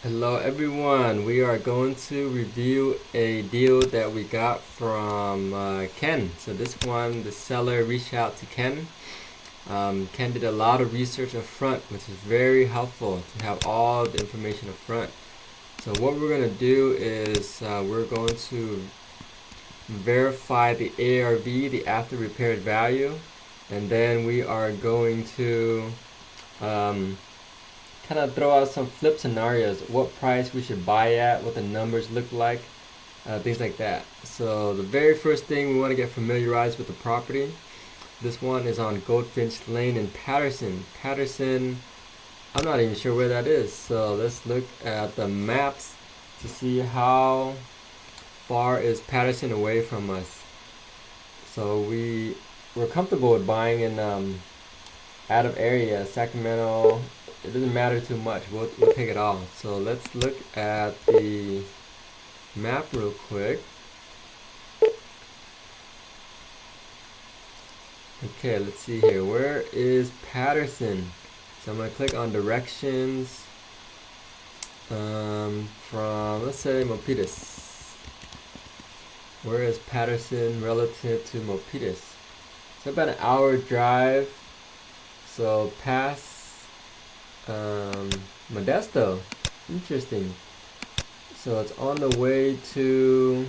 Hello everyone, we are going to review a deal that we got from Ken. So this one, the seller reached out to Ken. Ken did a lot of research up front, which is very helpful to have all the information up front. So what we're going to do is we're going to verify the ARV, the after repaired value, and then we are going to kind of throw out some flip scenarios, what price we should buy at, what the numbers look like, things like that. So the very first thing, we want to get familiarized with the property. This one is on Goldfinch Lane in Patterson. Patterson, I'm not even sure where that is. So let's look at the maps to see how far is Patterson away from us. So we're comfortable with buying in out of area, Sacramento. It doesn't matter too much. We'll take it all. So let's look at the map real quick. Okay, let's see here. Where is Patterson? So I'm going to click on directions from, let's say, Milpitas. Where is Patterson relative to Milpitas? It's about an hour drive. So past Modesto. Interesting. So it's on the way to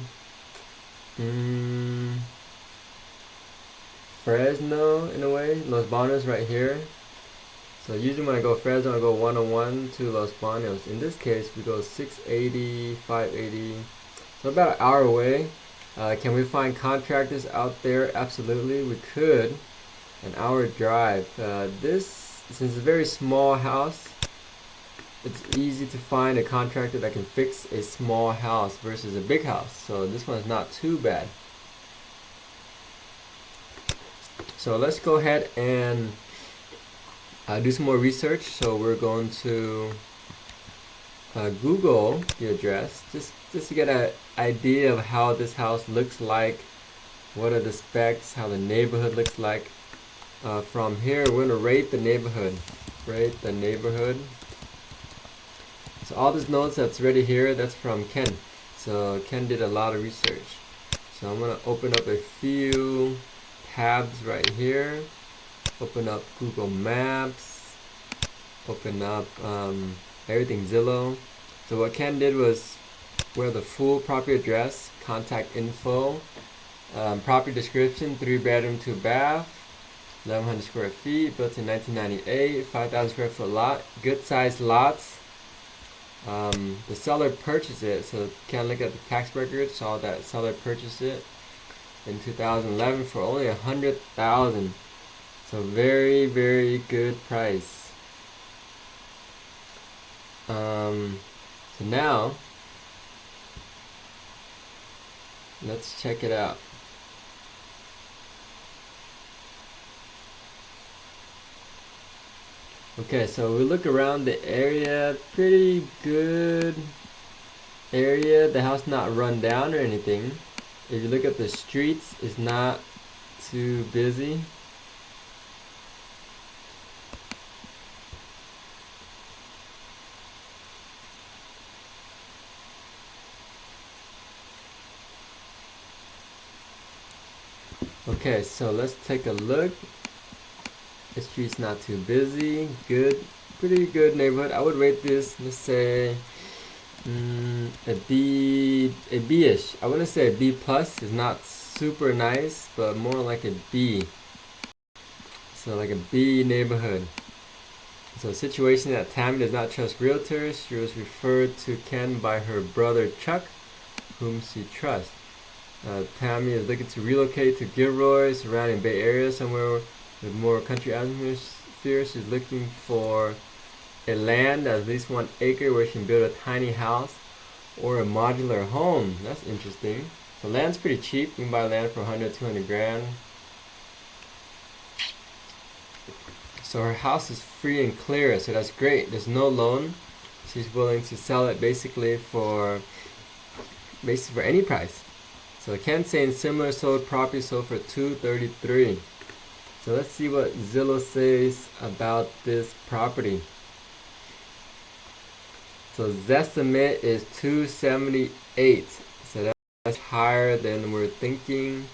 Fresno in a way. Los Banos right here. So usually when I go Fresno, I go 101 to Los Banos. In this case, we go 680, 580. So about an hour away. Can we find contractors out there? Absolutely, we could. An hour drive. Since it's a very small house, it's easy to find a contractor that can fix a small house versus a big house. So this one is not too bad. So let's go ahead and do some more research. So we're going to Google the address just to get an idea of how this house looks like, what are the specs, how the neighborhood looks like. From here, we're going to rate the neighborhood. Rate the neighborhood. So all these notes that's already here, that's from Ken. So Ken did a lot of research. So I'm going to open up a few tabs right here. Open up Google Maps. Open up everything Zillow. So what Ken did was where the full property address, contact info, property description, 3-bedroom, 2-bath. 1,100 square feet, built in 1998, 5,000 square foot lot, good sized lots. The seller purchased it, so can't look at the tax records. Saw that seller purchased it in 2011 for only $100,000. So very, very good price. So now let's check it out. Okay, so we look around the area, pretty good area. The house not run down or anything. If you look at the streets, it's not too busy. Okay, so let's take a look. The street's not too busy. Good, pretty good neighborhood. I would rate this, let's say, a B-ish. I wouldn't say a B plus. It's not super nice, but more like a B. So like a B neighborhood. So situation that Tammi does not trust realtors. She was referred to Ken by her brother Chuck, whom she trusts. Tammi is looking to relocate to Gilroy, surrounding Bay Area, somewhere with more country atmosphere. She's looking for a land at least 1 acre where she can build a tiny house or a modular home. That's interesting. So land's pretty cheap. You can buy land for 100, 200 grand. So her house is free and clear, so that's great. There's no loan. She's willing to sell it basically for any price. So Ken saying similar sold property sold for $233. So let's see what Zillow says about this property. So Zestimate is 278. So that's higher than we're thinking.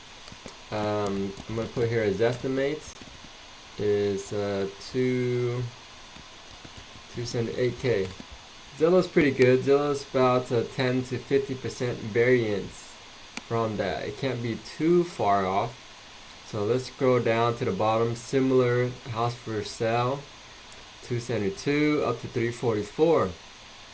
I'm gonna put here as Zestimate is 278K. Zillow's pretty good. Zillow's about 10 to 50% variance from that. It can't be too far off. So let's scroll down to the bottom. Similar house for sale, 272 up to 344.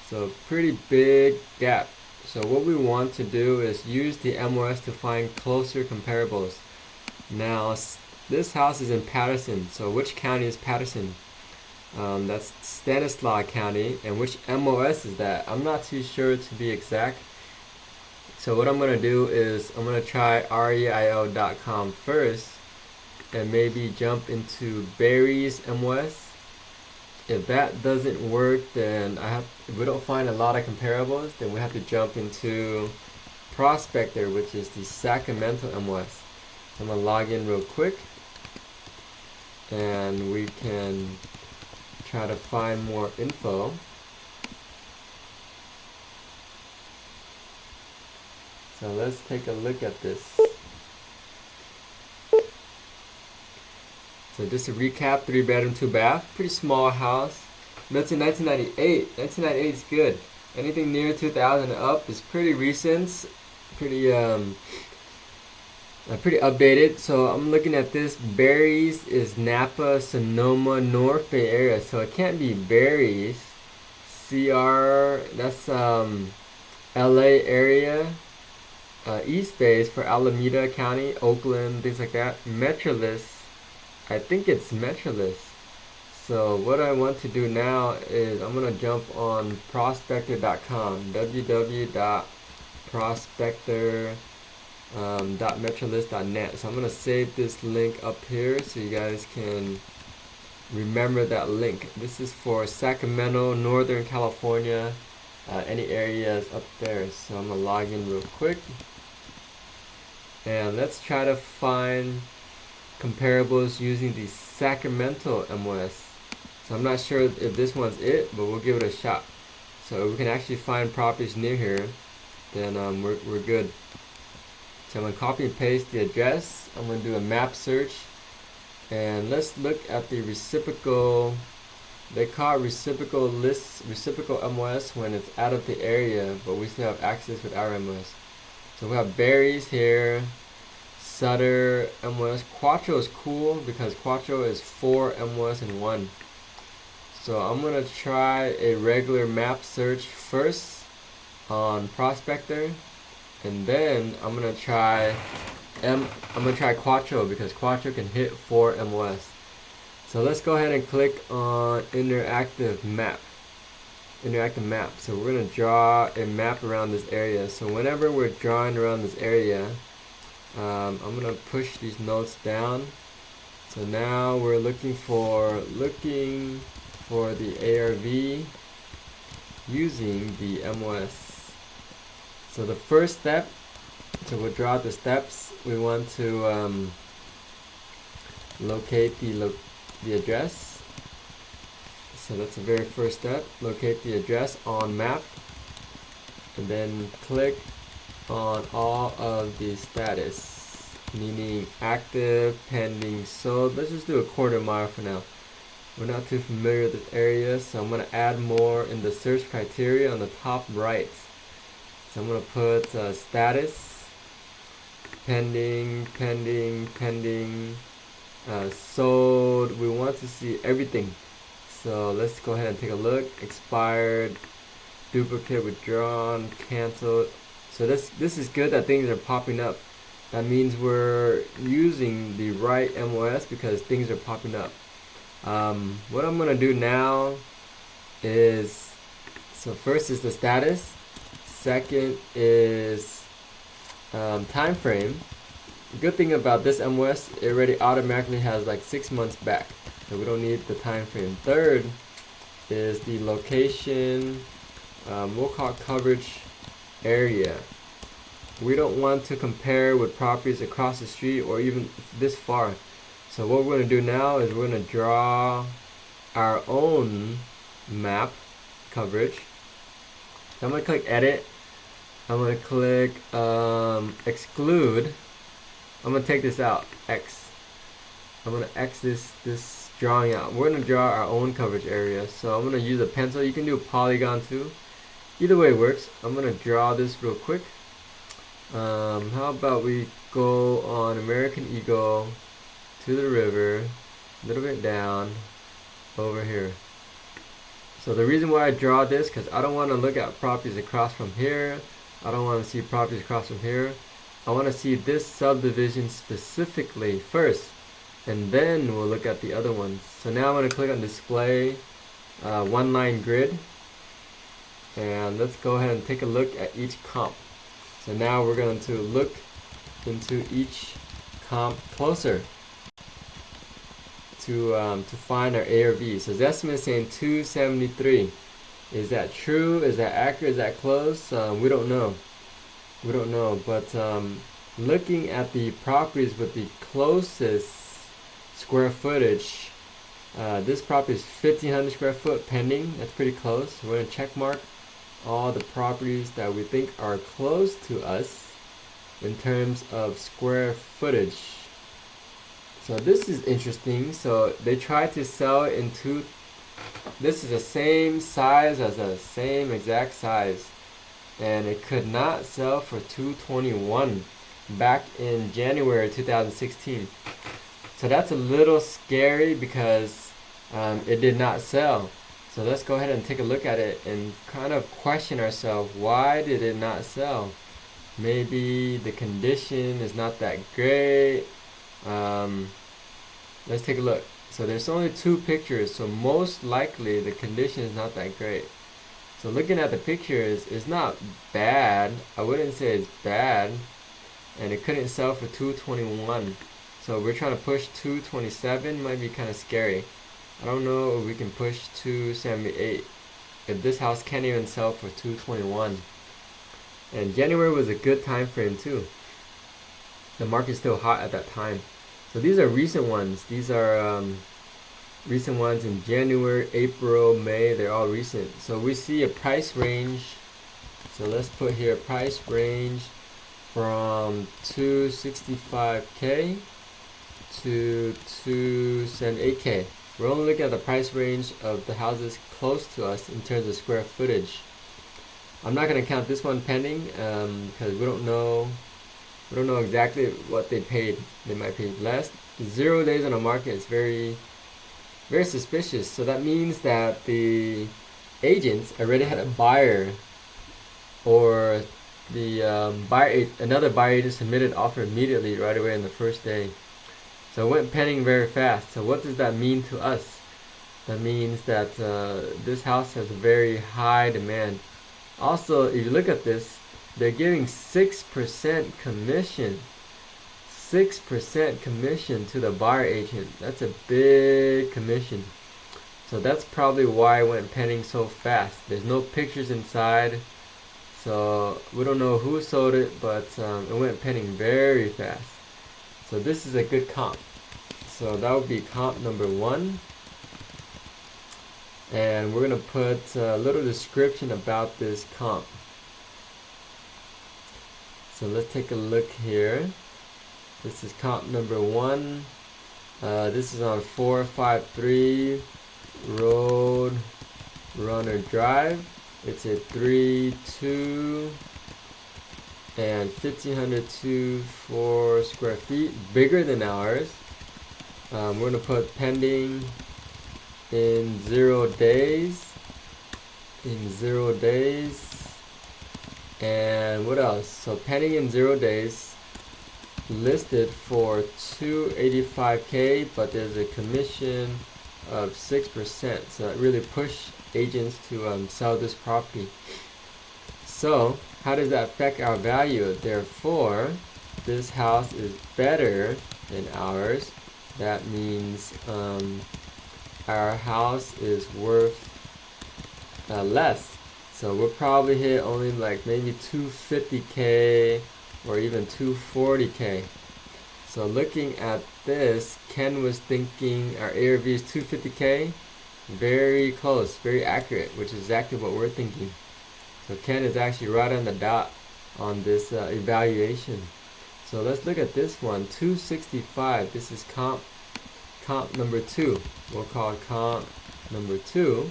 So pretty big gap. So what we want to do is use the MOS to find closer comparables. Now this house is in Patterson. So which county is Patterson? That's Stanislaus County. And which MOS is that? I'm not too sure to be exact. So what I'm going to do is I'm going to try reio.com first and maybe jump into BAREIS MOS. If that doesn't work, then if we don't find a lot of comparables, then we have to jump into Prospector, which is the Sacramento MOS. I'm going to log in real quick and we can try to find more info. So let's take a look at this. So just to recap, 3-bedroom, 2-bath, pretty small house. Built in 1998. 1998 is good. Anything near 2000 and up is pretty recent, pretty updated. So I'm looking at this. BAREIS is Napa, Sonoma, North Bay area. So it can't be BAREIS. CR, that's LA area. East Bay is for Alameda County, Oakland, things like that. Metrolis, I think it's Metrolis. So what I want to do now is I'm going to jump on prospector.com, www.prospector.metrolis.net. So I'm going to save this link up here so you guys can remember that link. This is for Sacramento, Northern California, any areas up there. So I'm going to log in real quick. And let's try to find comparables using the Sacramento MOS. So I'm not sure if this one's it, but we'll give it a shot. So if we can actually find properties near here, then we're good. So I'm going to copy and paste the address. I'm going to do a map search. And let's look at the reciprocal. They call it reciprocal MOS when it's out of the area, but we still have access with our MOS. So we have BAREIS here, Sutter MOS. Quattro is cool because Quattro is 4 MOS in 1. So I'm going to try a regular map search first on Prospector, and then I'm going to try Quattro because Quattro can hit 4 MOS. So let's go ahead and click on interactive map. So we're going to draw a map around this area. So whenever we're drawing around this area, I'm going to push these nodes down. So now we're looking for the ARV using the MOS. So the first step, so we'll draw the steps. We want to locate the address. So that's the very first step. Locate the address on map, and then click on all of the status, meaning active, pending, sold. Let's just do a quarter mile for now. We're not too familiar with this area, so I'm going to add more in the search criteria on the top right. So I'm going to put status, pending, sold. We want to see everything. So let's go ahead and take a look. Expired, duplicate, withdrawn, canceled. So this is good that things are popping up. That means we're using the right MOS because things are popping up. What I'm gonna do now is, so first is the status, second is time frame. The good thing about this MOS, it already automatically has like 6 months back, so we don't need the time frame. Third is the location. We'll call it coverage area. We don't want to compare with properties across the street or even this far. So what we're going to do now is we're going to draw our own map coverage. So I'm going to click edit. I'm going to click exclude. I'm going to take this out, X. I'm going to X this drawing out. We're going to draw our own coverage area. So I'm going to use a pencil. You can do a polygon too. Either way works. I'm going to draw this real quick. How about we go on American Eagle to the river, a little bit down, over here. So the reason why I draw this, because I don't want to look at properties across from here. I don't want to see properties across from here. I want to see this subdivision specifically first, and then we'll look at the other ones. So now I'm going to click on display one line grid, and let's go ahead and take a look at each comp. So now we're going to look into each comp closer to find our ARV. So Zestimate is saying 273. Is that true? Is that accurate? Is that close? We don't know. We don't know. But looking at the properties with the closest square footage, this property is 1,500 square foot pending. That's pretty close. We're going to check mark all the properties that we think are close to us in terms of square footage. So this is interesting. So they tried to sell it in two. This is the same size as the same exact size, and it could not sell for 221 back in January 2016. So that's a little scary because it did not sell. So let's go ahead and take a look at it and kind of question ourselves, why did it not sell? Maybe the condition is not that great. Let's take a look. So there's only 2 pictures, so most likely the condition is not that great. So looking at the pictures, it's not bad. I wouldn't say it's bad. And it couldn't sell for 221. So we're trying to push 227, might be kind of scary. I don't know if we can push 278 if this house can't even sell for 221. And January was a good time frame too. The market's still hot at that time. So these are recent ones. These are recent ones in January, April, May. They're all recent. So we see a price range. So let's put here price range from 265K to 278K. We're only looking at the price range of the houses close to us in terms of square footage. I'm not going to count this one pending because we don't know exactly what they paid. They might pay less. 0 days on the market is very, very suspicious. So that means that the agents already had a buyer, or the another buyer agent submitted offer immediately right away on the first day. So it went pending very fast. So what does that mean to us? That means that this house has a very high demand. Also, if you look at this, they're giving 6% commission. 6% commission to the buyer agent. That's a big commission. So that's probably why it went pending so fast. There's no pictures inside. So we don't know who sold it, but it went pending very fast. So this is a good comp. So that would be comp number 1. And we're going to put a little description about this comp. So let's take a look here. This is comp number 1. This is on 453 Road Runner Drive. It's a 3-2 and 1,504 square feet, bigger than ours. We're going to put pending in 0 days. In 0 days. And what else? So pending in 0 days, listed for 285K, but there's a commission of 6%. So that really pushed agents to sell this property. So how does that affect our value? Therefore, this house is better than ours. That means our house is worth less. So we'll probably hit only like maybe 250K or even 240K. So looking at this, Ken was thinking our ARV is 250K. Very close, very accurate, which is exactly what we're thinking. So Ken is actually right on the dot on this evaluation. So let's look at this one, 265. This is comp number 2. We'll call it comp number 2.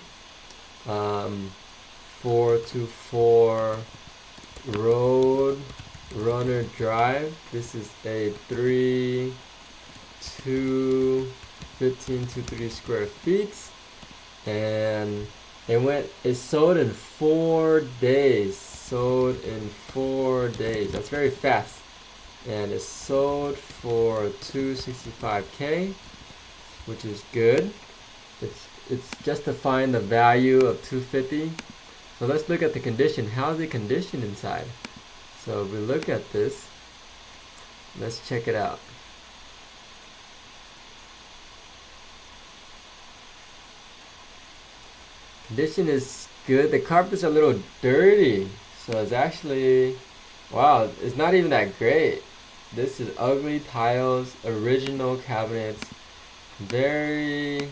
424 Road Runner Drive. This is a 1523 square feet, and it sold in 4 days. Sold in 4 days. That's very fast. And it sold for $265K, which is good. It's justifying the value of $250. So let's look at the condition. How's the condition inside? So if we look at this, let's check it out. Condition is good. The carpet's a little dirty, so it's actually, wow, it's not even that great. This is ugly tiles, original cabinets, very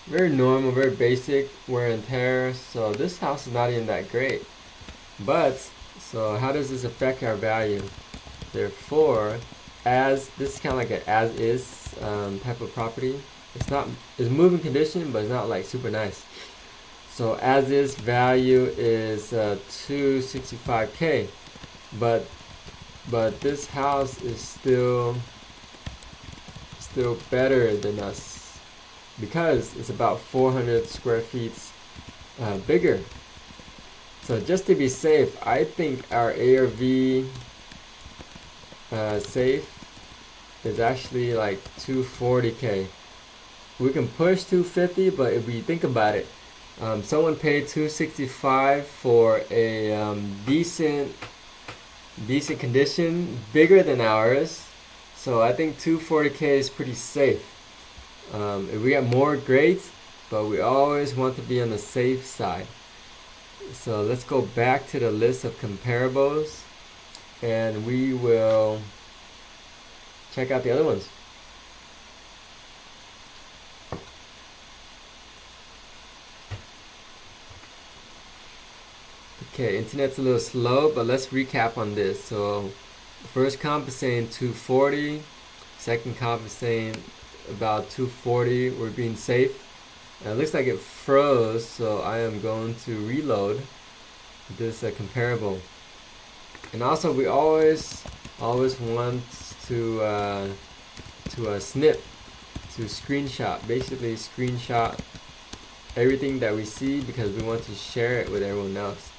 normal, very basic wear and tear. So this house is not even that great. But so how does this affect our value? Therefore, this is kind of like an as-is type of property. It's moving condition, but it's not like super nice. So as-is value is $265K, but this house is still better than us because it's about 400 square feet bigger. So just to be safe, I think our ARV safe is actually like $240K. We can push $250, but if we think about it, someone paid $265 for a decent condition, bigger than ours. So I think $240K is pretty safe. If we get more, great, but we always want to be on the safe side. So let's go back to the list of comparables, and we will check out the other ones. Okay, internet's a little slow, but let's recap on this. So the first comp is saying 240, second comp is saying about 240. We're being safe. It looks like it froze, so I am going to reload this comparable. And also, we always want to snip, to screenshot, basically screenshot everything that we see because we want to share it with everyone else.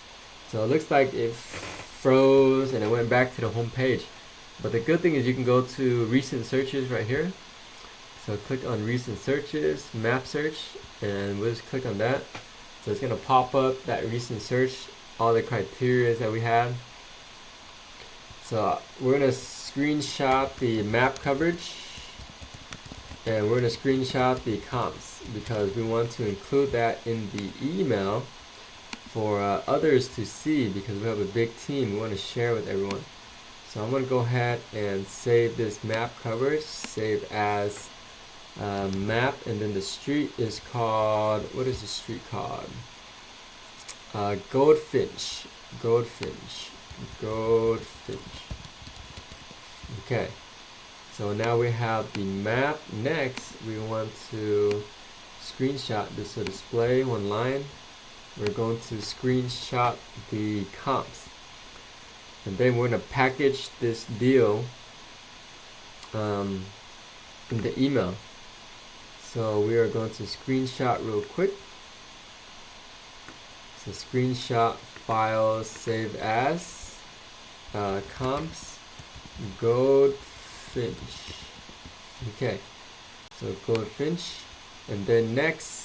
So it looks like it froze and it went back to the home page. But the good thing is you can go to recent searches right here. So click on recent searches, map search, and we'll just click on that. So it's going to pop up that recent search, all the criteria that we had. So we're going to screenshot the map coverage, and we're going to screenshot the comps because we want to include that in the email for others to see because we have a big team. We want to share with everyone. So I'm going to go ahead and save this map coverage, save as map, and then the street is called, what is the street called? Goldfinch. Okay, so now we have the map. Next, we want to screenshot this. So display one line. We're going to screenshot the comps, and then we're going to package this deal in the email. So we are going to screenshot real quick. So screenshot files, save as comps, Goldfinch. Okay, so Goldfinch, and then next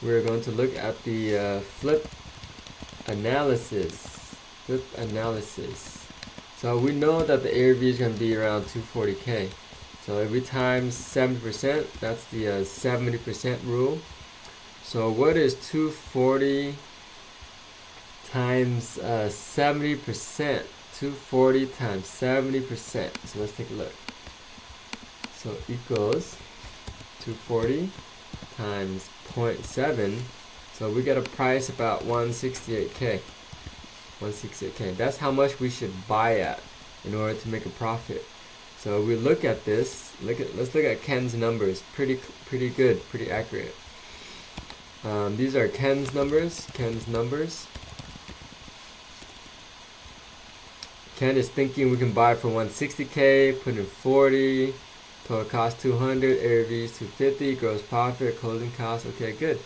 we're going to look at the flip analysis. So we know that the ARV is going to be around 240K. So every times 70%, that's the 70% rule. So what is 240 times 70%? 240 times 70%. So let's take a look. So equals 240 times 0.7. So we got a price about 168K. 168K. That's how much we should buy at in order to make a profit. So we look at this. Let's look at Ken's numbers. Pretty good. Pretty accurate. These are Ken's numbers. Ken is thinking we can buy for 160K, put in 40, total cost 200, ARV is 250, gross profit, closing costs. Okay, good.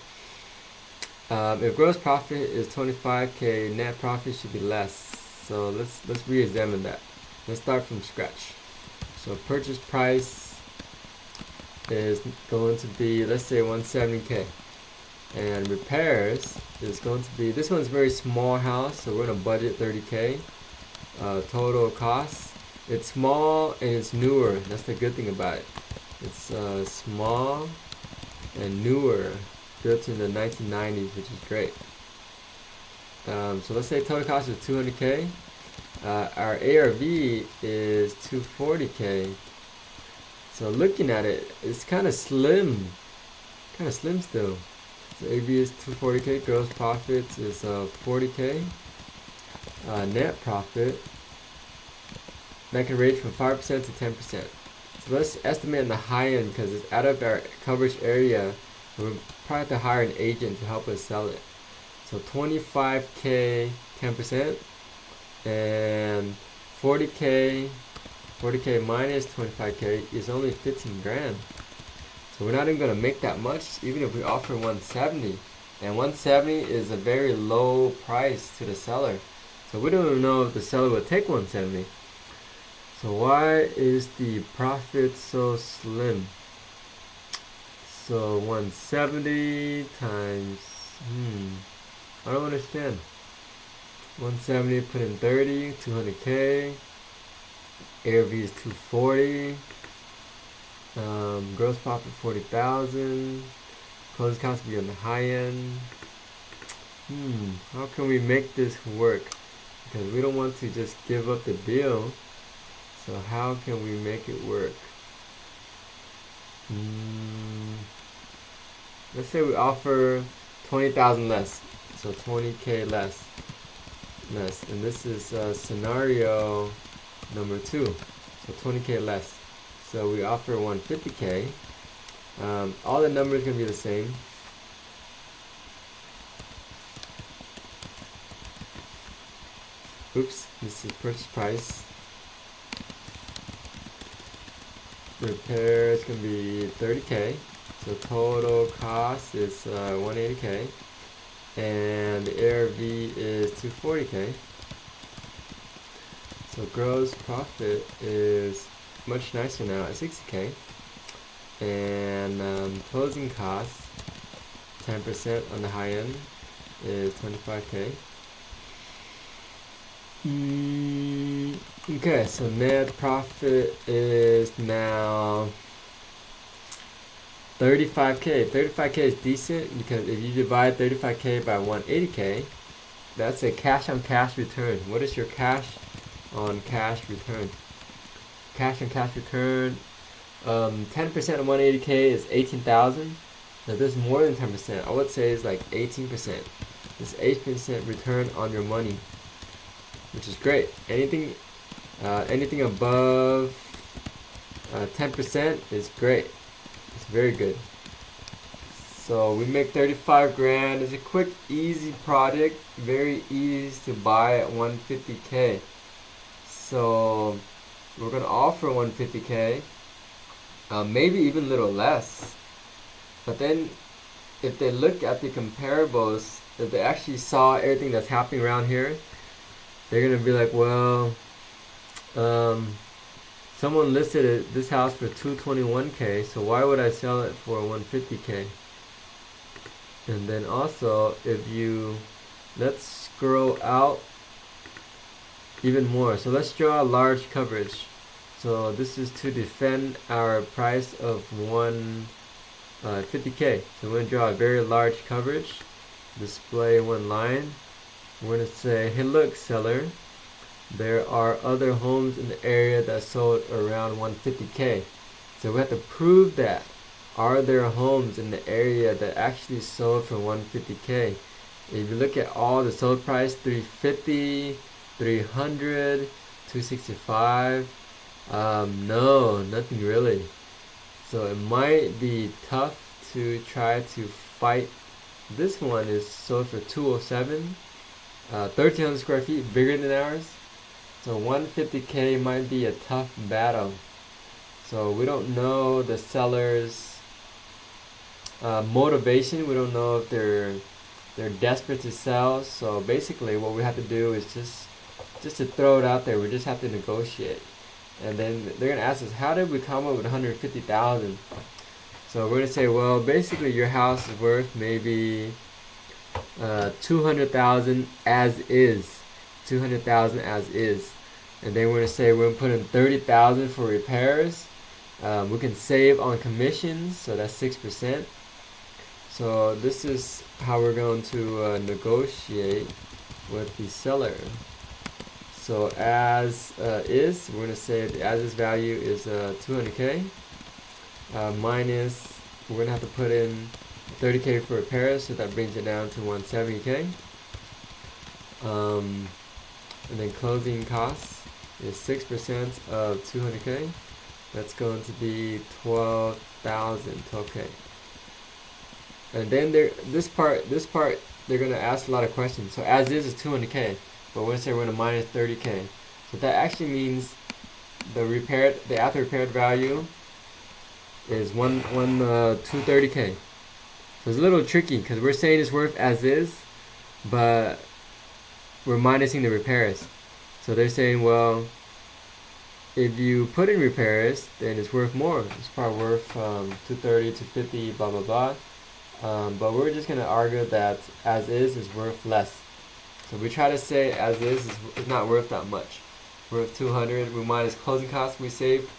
If gross profit is 25K, net profit should be less. So let's re-examine that. Let's start from scratch. So purchase price is going to be, let's say, 170K, and repairs is going to be, this one's a very small house, so we're gonna budget 30K. Total cost, it's small and it's newer. That's the good thing about it. It's small and newer, built in the 1990s, which is great. So let's say total cost is 200K. Our ARV is 240K. So looking at it, it's kind of slim still. So ARV is 240K. Gross profit is 40K. Net profit, that can range from 5% to 10%. So let's estimate in the high end, because it's out of our coverage area. We'll probably have to hire an agent to help us sell it. So 25K, 10%, and 40K minus 25K is only 15 grand. So we're not even going to make that much, even if we offer 170. And 170 is a very low price to the seller. So we don't even know if the seller would take 170. So why is the profit so slim? So 170 times, I don't understand. 170 put in 30, 200K. ARV is 240. Gross profit 40,000. Closing costs will be on the high end. How can we make this work? Because we don't want to just give up the deal. So how can we make it work? Let's say we offer 20,000 less. So 20K less. And this is scenario number 2. So 20K less. So we offer 150K. All the numbers are going to be the same. Oops, this is purchase price. Repair is going to be 30K. So total cost is 180K. And the ARV is 240K. So gross profit is much nicer now at 60K. And closing costs, 10% on the high end, is 25K. Okay, so net profit is now 35K. 35K is decent, because if you divide 35K by 180K, that's a cash on cash return. What is your cash on cash return? Cash on cash return, 10% of 180K is 18,000. Now there's more than 10%. I would say it's like 18%. It's 8% return on your money, which is great. Anything above 10% is great. It's very good. So we make 35 grand. It's a quick, easy project. Very easy to buy at 150K. So we're gonna offer 150K. Maybe even a little less. But then if they look at the comparables, if they actually saw everything that's happening around here, they're gonna be like, well, someone listed this house for 221K, so why would I sell it for 150K? And then also, let's scroll out even more. So let's draw a large coverage. So this is to defend our price of 150K. So we're going to draw a very large coverage, display one line. We're going to say, hey look seller, there are other homes in the area that sold around 150K. So we have to prove that. are there homes in the area that actually sold for 150K? If you look at all the sold price, 350, 300, 265, no, nothing really. So it might be tough to try to fight. This one is sold for 207, 1,300 square feet, bigger than ours. So 150K might be a tough battle. So we don't know the seller's motivation. We don't know if they're desperate to sell. So basically, what we have to do is just to throw it out there. We just have to negotiate, and then they're gonna ask us, how did we come up with 150,000? So we're gonna say, well, basically your house is worth maybe 200,000 as is, 200,000 as is, and then we're gonna say we're gonna put in 30,000 for repairs. We can save on commissions, so that's 6%. So this is how we're going to negotiate with the seller. So as is, we're going to say the as is value is 200K minus, we're going to have to put in 30K for repairs, so that brings it down to 170K. And then closing costs is 6% of 200K. That's going to be 12K. And then this part, they're going to ask a lot of questions. So as is 200K, but we're going to say we're going to minus 30K. So that actually means the after repaired value is 230K. So it's a little tricky because we're saying it's worth as is, but we're minusing the repairs. So they're saying, well, if you put in repairs, then it's worth more. It's probably worth 230, 250, blah, blah, blah. But we're just going to argue that as is worth less. So we try to say as is not worth that much. Worth 200. We minus closing costs. We save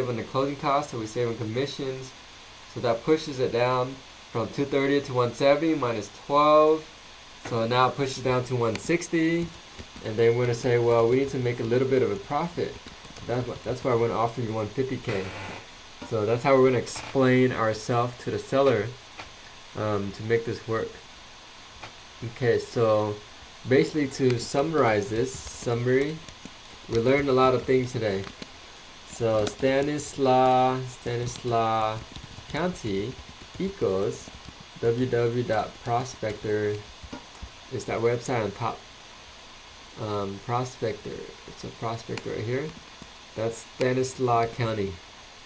on the closing costs, so we save on commissions. So that pushes it down from 230 to 170 minus 12. So now it pushes down to 160. And then we're going to say, well, we need to make a little bit of a profit. That's why we're going to offer you 150K. So that's how we're going to explain ourselves to the seller to make this work. Okay, so basically to summarize this summary, we learned a lot of things today. So Stanislaus County equals www.prospector is that website on top. Prospector, it's a prospector right here. That's Stanislaus County.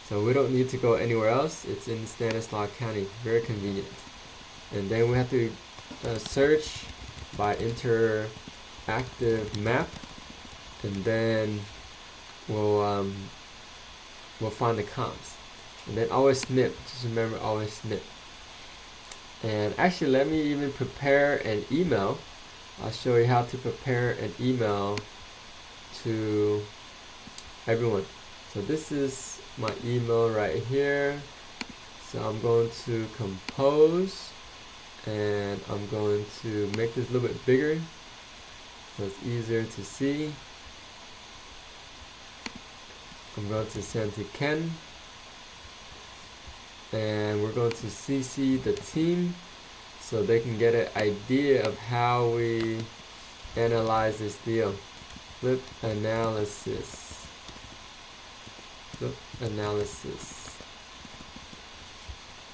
So we don't need to go anywhere else. It's in Stanislaus County. Very convenient. And then we have to search by interactive map, and then we'll find the comps. And then always snip. Just remember, always snip. And actually, let me even prepare an email. I'll show you how to prepare an email to everyone. So this is my email right here. So I'm going to compose, and I'm going to make this a little bit bigger so it's easier to see. I'm going to send to Ken, and we're going to CC the team so they can get an idea of how we analyze this deal. Flip analysis.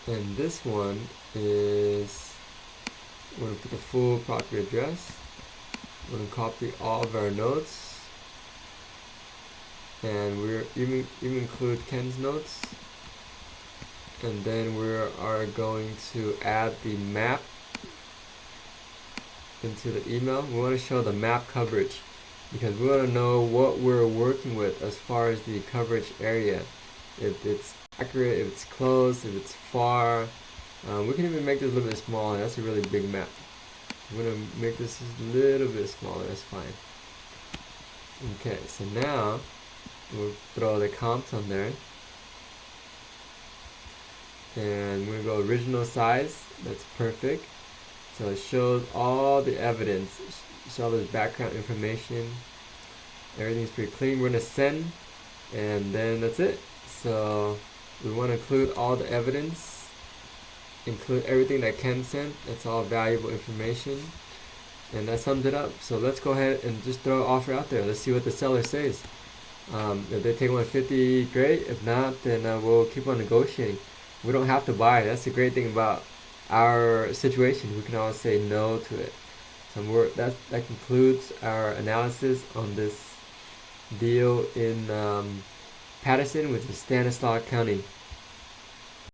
And this one is, we're going to put the full property address. We're going to copy all of our notes, and we're even include Ken's notes. And then we are going to add the map into the email. We want to show the map coverage because we want to know what we're working with as far as the coverage area. If it's accurate, if it's close, if it's far. We can even make this a little bit smaller. That's a really big map. I'm going to make this a little bit smaller. That's fine. Okay, so now we'll throw the comps on there. And we're going to go original size. That's perfect. So it shows all the evidence. Shows all this background information. Everything's pretty clean. We're going to send, and then that's it. So We want to include all the evidence, include everything that Ken sent. That's all valuable information. And that sums it up. So let's go ahead and just throw an offer out there. Let's see what the seller says. If they take 150, great. If not, then we'll keep on negotiating. We don't have to buy. That's the great thing about our situation. We can always say no to it. So that concludes our analysis on this deal in Patterson, which is Stanislaus County.